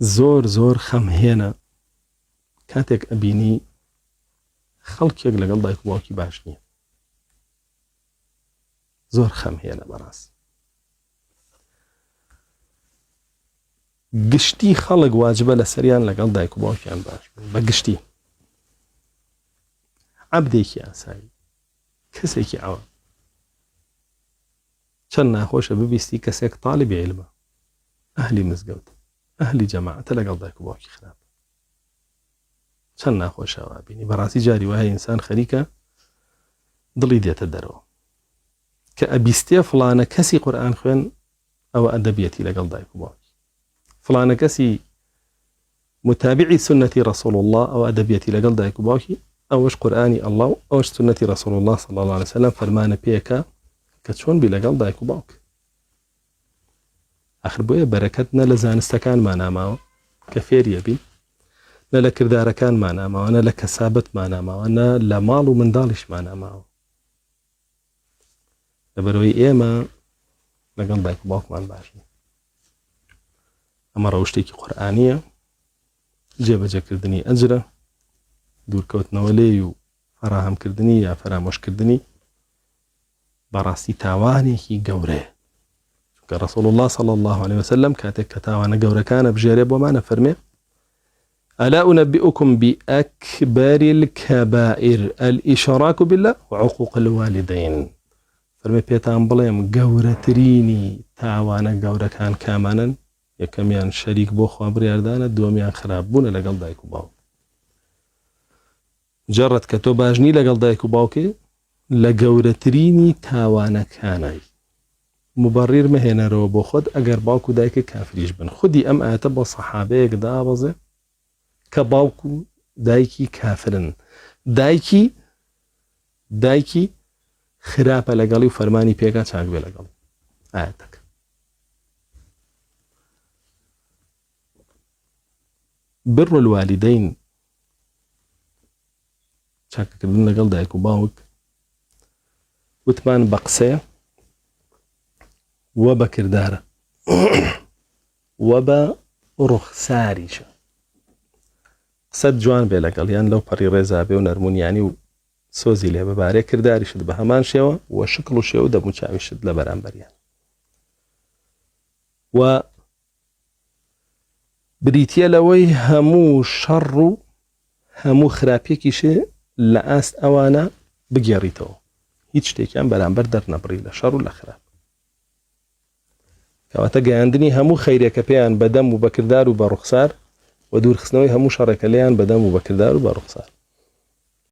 زۆر زۆر خەمهێنە کاتێک ئەبینی خەڵکێک لەگەڵ دایک و باوکی باش نییە. زۆر خەمهێنە بەڕاست. گشتی خەڵک واجبە لە سەریان لەگەڵ دایک و باوکیان باش بە گشتی. عەبدێکی ئاسایی، کەسێکی ئەوە چەند ناخۆشە ببیستی کەسێک تاڵیبی عیلمە، ئەهلی مزگەوت، ئەهلی جەماعەتە لەگەڵ دایک و باوکی خراپ. چەند ناخۆشەوە بینی. بەڕاستی جاری وایە ئینسان خەریکە دڵی دێتە دەرەوە کە ئەبیستێ فڵانە کەسی قورئان خوێن ئەوە ئەدەبێتی لەگەڵ دایک و باوکی، فڵانە کەسی متابعی سنەتی رسول الله ئەوە ئەدەبێتی لەگەڵ دایک و باوکی، ئەوەش قورئانی ئەڵڵا و ئەوەش سنەتی رسول الله صلی الله عليه وسلم فەرمانە پێکە کە چۆن بی لەگەڵ دایک و باوک. آخر بۆیە بەرەکەت نە لە زانستەکانمان ناماوە کە فێریە بین، نە لە کردارەکانمان ناماوە، نە لە کەسابەتمان ناماوە، نە لە ماڵ و منداڵیشمان ناماوە. لەبەرەوەی ئێمە لەگەڵ دایک و باوکمان باشین. ئەمە ڕەوشتێکی قورئانیە، جێبەجێکردنی ئەجرە، دوورکەوتنەوە لێی و فەراهەمکردنی یا فەرامۆشکردنی بەڕاستی تاوانێکی گەورەیە. چونکە رسول الله صلی الله عليه وسلم کاتێک کە تاوانە گەورەکانە بژێرێ بۆمانە فەرمێ: ألا أنبئكم بأكبر الكبائر الإشراك بالله وعقوق الوالدين. فەرمێ پێتان بڵێم گەورەترینی تاوانە گەورەکان کامانن؟ یەکەمیان شەریک بۆ خوا بڕیاردانە، دووەمیان خراپبوونە لەگەڵ دایک و باوک. جەڕەت کە تۆ باشنی لەگەڵ دایک و باوکێ لە گەورەترینی تاوانەکانای. مبەڕیر مەهێنەرەوە بۆ خۆت ئەگەر باوک و دایکە کافریش بن. خودی ئەم ئاەتە بۆ سەحابەیەک دابەزێ کە باوک و دایکی کافرن، دایکی خراپە لەگەڵی و فەرمانی پێکا چاک بێ لەگەڵ ئاەتەکە. بر الوالدین، چاکەکردن لەگەڵ دایک و باوک، وتمان بە قسەیە وە بە کردارە وە بە ڕوخساریشە. قسەت جوان بێ لەگەڵ یان لەو پەڕی ڕێزا بێ و نەرمونیانی و سۆزی لێ بەبارەی کرداریشت بە هەمان شێوە وە شکڵ و شێو دەموچاویشت لە بەرامبەریان. و بریتیە لەوەی هەموو شەڕ و هەموو خراپێکیشێ لە ئاست ئەوانە بگێڕیتەوە، هیچ شتێکیان بەرامبەر دەرنەبڕی لە شەڕ و لە خراپ. کەواتە گەیاندنی هەموو خەیرێکە پێیان بەدەم و بەکردار و بە ڕوخسار و دوورخستنەوەی هەموو شەڕێکە لێیان بەدەم و بەکردار و بە ڕوخسار.